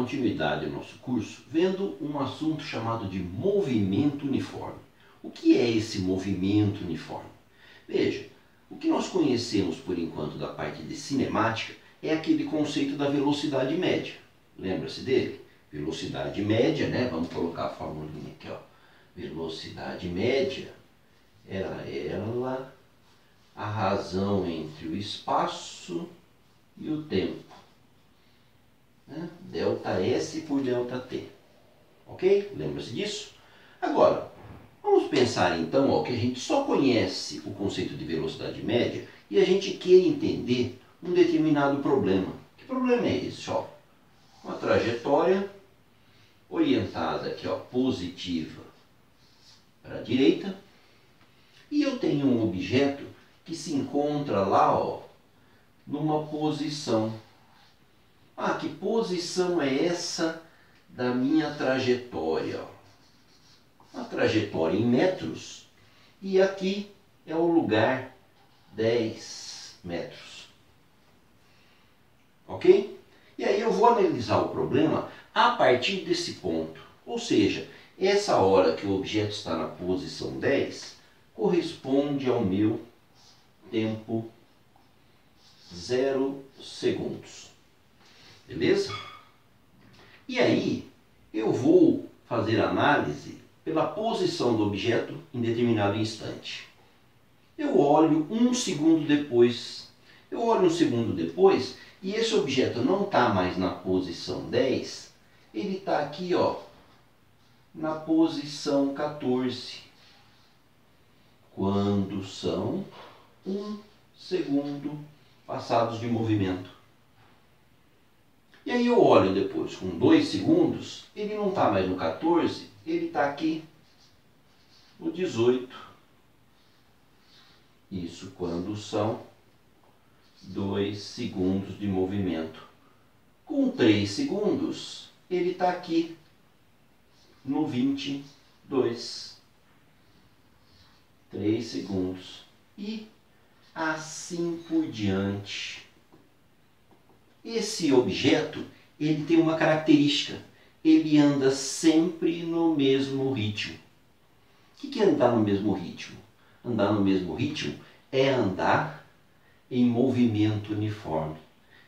continuidade ao nosso curso vendo um assunto chamado de movimento uniforme. O que é esse movimento uniforme? Veja, o que nós conhecemos por enquanto da parte de cinemática é aquele conceito da velocidade média. Lembra-se dele? Velocidade média, né? Vamos colocar a formulinha aqui, ó. Velocidade média era ela a razão entre o espaço e o tempo, né? ΔS por ΔT. Ok? Lembra-se disso? Agora, vamos pensar então ó, que a gente só conhece o conceito de velocidade média e a gente quer entender um determinado problema. Que problema é esse? Ó? Uma trajetória orientada aqui, ó, positiva para a direita, e eu tenho um objeto que se encontra lá, ó, numa posição. Ah, que posição é essa da minha trajetória? Ó? A trajetória em metros, e aqui é o lugar 10 metros. Ok? E aí eu vou analisar o problema a partir desse ponto. Ou seja, essa hora que o objeto está na posição 10 corresponde ao meu tempo 0 segundos. Beleza? E aí eu vou fazer análise pela posição do objeto em determinado instante. Eu olho um segundo depois. E esse objeto não está mais na posição 10, ele está aqui, ó, na posição 14. Quando são 1 segundo passados de movimento. E aí eu olho depois, com 2 segundos, ele não está mais no 14, ele está aqui no 18. Isso quando são 2 segundos de movimento. Com 3 segundos, ele está aqui no 22. 3 segundos. E assim por diante. Esse objeto, ele tem uma característica. Ele anda sempre no mesmo ritmo. O que é andar no mesmo ritmo? Andar no mesmo ritmo é andar em movimento uniforme.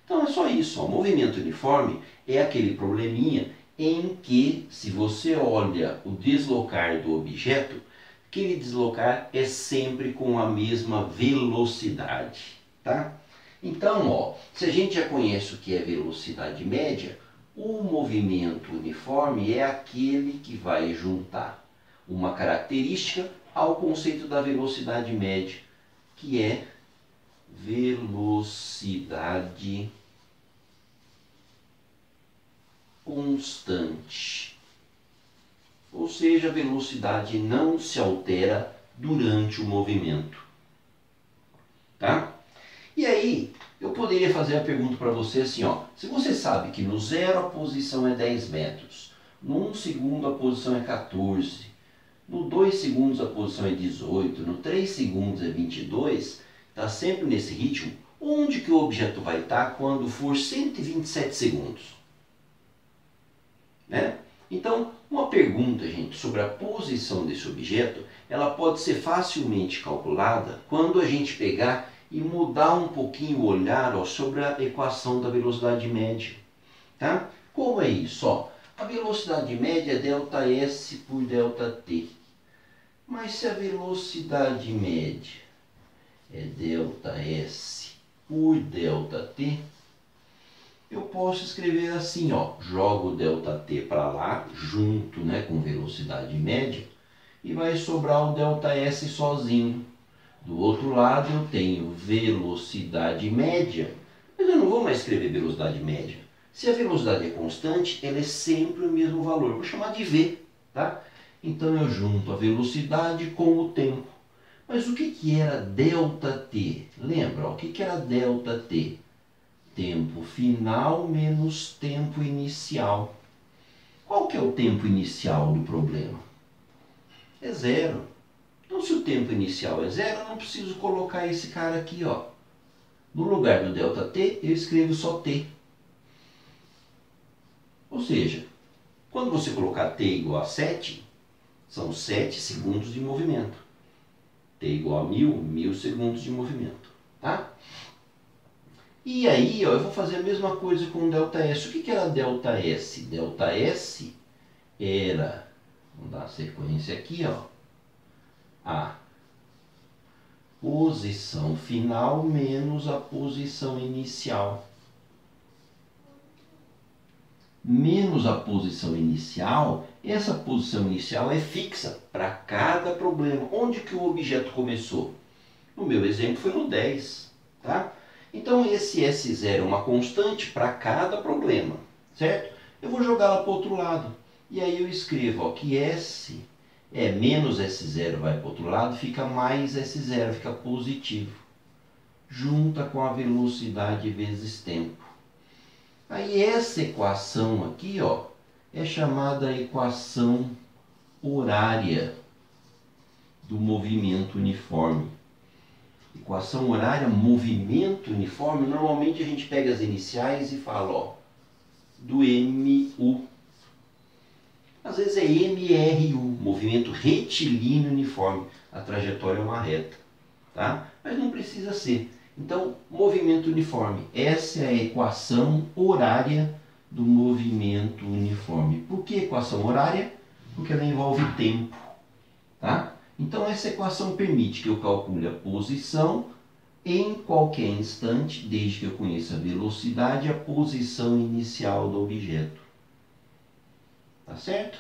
Então é só isso, ó. Movimento uniforme é aquele probleminha em que, se você olha o deslocar do objeto, aquele deslocar é sempre com a mesma velocidade, tá? Então, ó, se a gente já conhece o que é velocidade média, o movimento uniforme é aquele que vai juntar uma característica ao conceito da velocidade média, que é velocidade constante. Ou seja, a velocidade não se altera durante o movimento. Tá? E aí, eu poderia fazer a pergunta para você assim, ó, se você sabe que no 0 a posição é 10 metros, no 1 segundo a posição é 14, no 2 segundos a posição é 18, no 3 segundos é 22, está sempre nesse ritmo, onde que o objeto vai estar quando for 127 segundos? Né? Então, uma pergunta, gente, sobre a posição desse objeto, ela pode ser facilmente calculada quando a gente pegar e mudar um pouquinho o olhar, ó, sobre a equação da velocidade média. Tá? Como é isso? Ó, a velocidade média é ΔS por ΔT. Mas se a velocidade média é ΔS por ΔT, eu posso escrever assim, ó, jogo ΔT para lá, junto, né, com velocidade média, e vai sobrar o ΔS sozinho. Do outro lado eu tenho velocidade média, mas eu não vou mais escrever velocidade média. Se a velocidade é constante, ela é sempre o mesmo valor. Vou chamar de V, tá? Então eu junto a velocidade com o tempo. Mas o que era ΔT? Lembra? O que era ΔT? Tempo final menos tempo inicial. Qual que é o tempo inicial do problema? É 0. Então, se o tempo inicial é 0, eu não preciso colocar esse cara aqui, ó. No lugar do ΔT, eu escrevo só T. Ou seja, quando você colocar t igual a 7, são 7 segundos de movimento. T igual a 1000, 1000 segundos de movimento. Tá? E aí, ó, eu vou fazer a mesma coisa com ΔS. O que era ΔS? ΔS era, vamos dar uma sequência aqui, ó, a posição final menos a posição inicial. Menos a posição inicial, essa posição inicial é fixa para cada problema. Onde que o objeto começou? No meu exemplo foi no 10, tá? Então esse S0 é uma constante para cada problema, certo? Eu vou jogar lá para o outro lado. E aí eu escrevo, ó, que S é menos S0 vai para o outro lado, fica mais S0, fica positivo. Junta com a velocidade vezes tempo. Aí essa equação aqui, ó, é chamada equação horária do movimento uniforme. Equação horária, movimento uniforme, normalmente a gente pega as iniciais e fala, ó, do MU. Às vezes é MRU, movimento retilíneo uniforme. A trajetória é uma reta, tá? Mas não precisa ser. Então, movimento uniforme. Essa é a equação horária do movimento uniforme. Por que equação horária? Porque ela envolve tempo, tá? Então, essa equação permite que eu calcule a posição em qualquer instante, desde que eu conheça a velocidade e a posição inicial do objeto. Tá certo?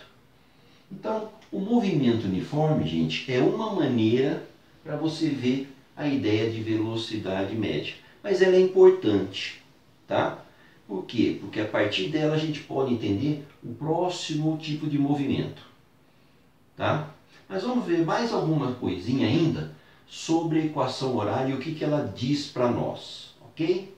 Então, o movimento uniforme, gente, é uma maneira para você ver a ideia de velocidade média. Mas ela é importante, tá? Por quê? Porque a partir dela a gente pode entender o próximo tipo de movimento, tá? Mas vamos ver mais alguma coisinha ainda sobre a equação horária e o que ela diz para nós, ok?